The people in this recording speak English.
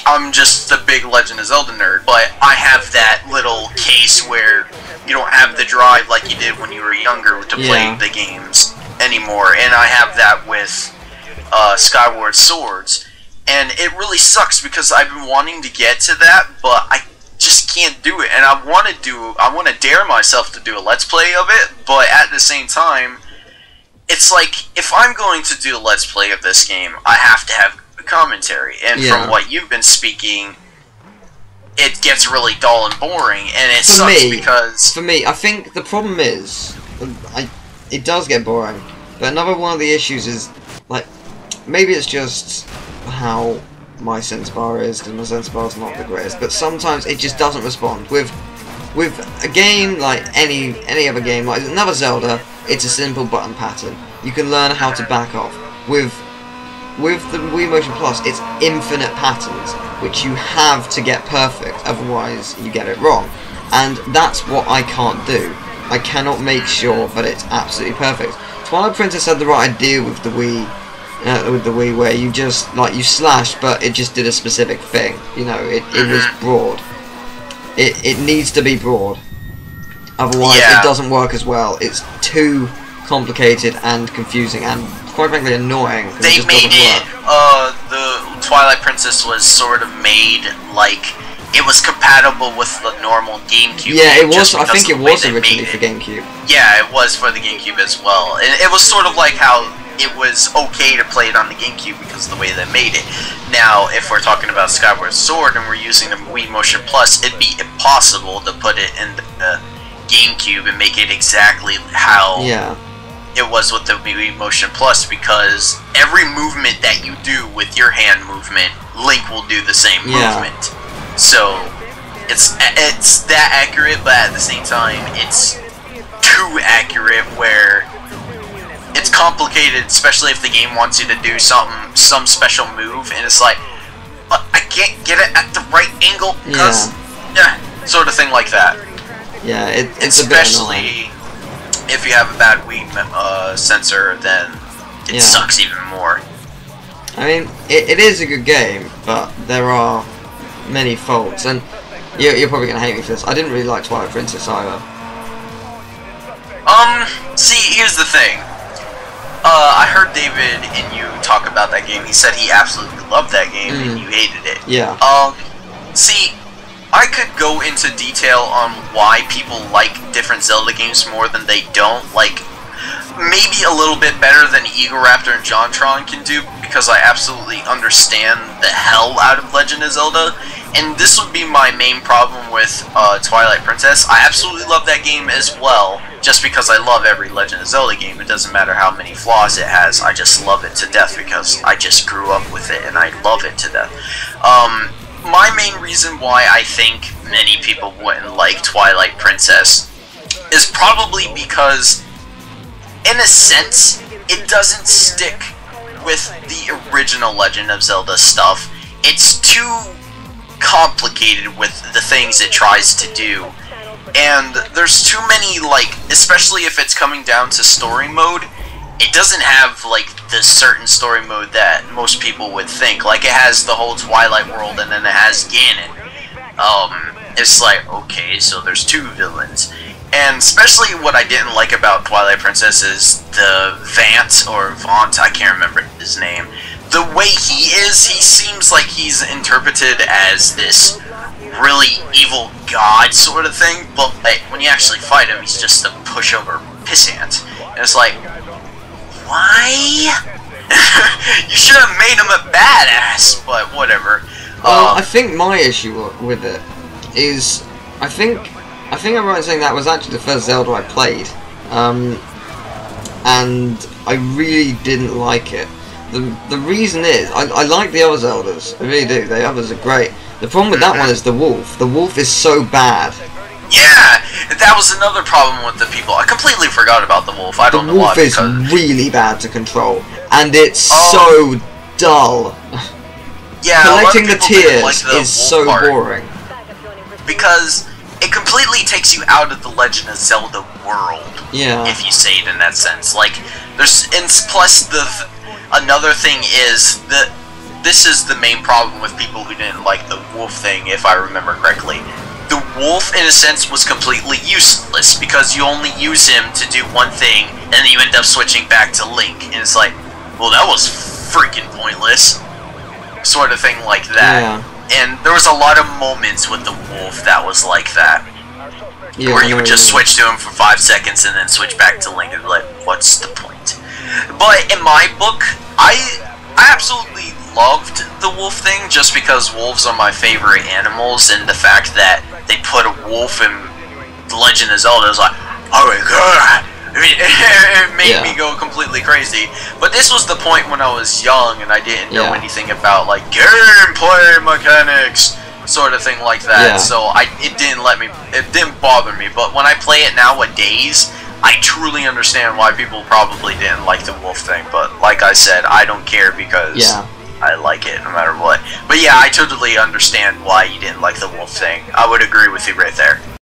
I'm just a big Legend of Zelda nerd, but I have that little case where you don't have the drive like you did when you were younger to play the games anymore, and I have that with Skyward Swords, and it really sucks because I've been wanting to get to that, but I just can't do it, and I want to dare myself to do a Let's Play of it, but at the same time, it's like, if I'm going to do a Let's Play of this game, I have to have commentary, and from what you've been speaking, it gets really dull and boring, and it sucks because... For me, I think the problem is, it does get boring, but another one of the issues is, like, maybe it's just how my sense bar is, because my sense bar is not the greatest, but sometimes it just doesn't respond. With a game like any other game, like another Zelda, it's a simple button pattern. You can learn how to back off. With the Wii Motion Plus, it's infinite patterns, which you have to get perfect, otherwise you get it wrong. And that's what I can't do. I cannot make sure that it's absolutely perfect. Twilight Princess had the right idea with the Wii, where you just, like, you slash, but it just did a specific thing. You know, it was broad. It needs to be broad. Otherwise, it doesn't work as well. It's too complicated and confusing and, quite frankly, annoying. They made it, the Twilight Princess was sort of made like it was compatible with the normal GameCube. Yeah, it was. I think it was originally for GameCube. Yeah, it was for the GameCube as well. And it was sort of like how it was okay to play it on the GameCube because of the way they made it. Now, if we're talking about Skyward Sword and we're using the Wii Motion Plus, it'd be impossible to put it in the GameCube and make it exactly how it was with the Wii Motion Plus, because every movement that you do with your hand movement, Link will do the same movement. So it's that accurate, but at the same time, it's too accurate where it's complicated, especially if the game wants you to do some special move, and it's like, but I can't get it at the right angle because sort of thing like that. Yeah, it's especially a bit if you have a bad Wii sensor, then it sucks even more. I mean, it is a good game, but there are many faults, and you're probably gonna hate me for this. I didn't really like Twilight Princess either. See, here's the thing. I heard David and you talk about that game. He said he absolutely loved that game and you hated it. Yeah. See, I could go into detail on why people like different Zelda games more than they don't. Like, maybe a little bit better than Egoraptor and JonTron can do, because I absolutely understand the hell out of Legend of Zelda. And this would be my main problem with Twilight Princess. I absolutely love that game as well, just because I love every Legend of Zelda game. It doesn't matter how many flaws it has, I just love it to death because I just grew up with it and I love it to death. My main reason why I think many people wouldn't like Twilight Princess is probably because, in a sense, it doesn't stick with the original Legend of Zelda stuff. It's too complicated with the things it tries to do, and there's too many, like, especially if it's coming down to story mode, it doesn't have, like, the certain story mode that most people would think. Like, it has the whole Twilight world and then it has Ganon. It's like, okay, so there's two villains. And especially what I didn't like about Twilight Princess is the Vant, or Vaunt, I can't remember his name. The way he is, he seems like he's interpreted as this really evil god sort of thing, but like, when you actually fight him, he's just a pushover pissant. And it's like, why? You should have made him a badass, but whatever. Well, I think my issue with it is, I think I'm right in saying that was actually the first Zelda I played, and I really didn't like it. The reason is, I like the other Zeldas, I really do, the others are great. The problem with that one is the wolf. The wolf is so bad. Yeah, that was another problem with the people. I completely forgot about the wolf. I don't know why. The wolf is really bad to control, and it's so dull. Yeah, collecting the tears is so boring. Because it completely takes you out of the Legend of Zelda world. Yeah. If you say it in that sense, like there's, and plus another thing is that this is the main problem with people who didn't like the wolf thing, if I remember correctly. The wolf, in a sense, was completely useless, because you only use him to do one thing, and then you end up switching back to Link, and it's like, well, that was freaking pointless. Sort of thing like that. Yeah. And there was a lot of moments with the wolf that was like that. Yeah, where you would just switch to him for 5 seconds and then switch back to Link and be like, what's the point? But in my book, I absolutely loved the wolf thing just because wolves are my favorite animals, and the fact that they put a wolf in The Legend of Zelda is like, oh my god! It made me go completely crazy. But this was the point when I was young and I didn't know anything about like gameplay mechanics, sort of thing like that. So it didn't bother me. But when I play it nowadays, I truly understand why people probably didn't like the wolf thing. But like I said, I don't care because I like it no matter what. But yeah, I totally understand why you didn't like the wolf thing. I would agree with you right there.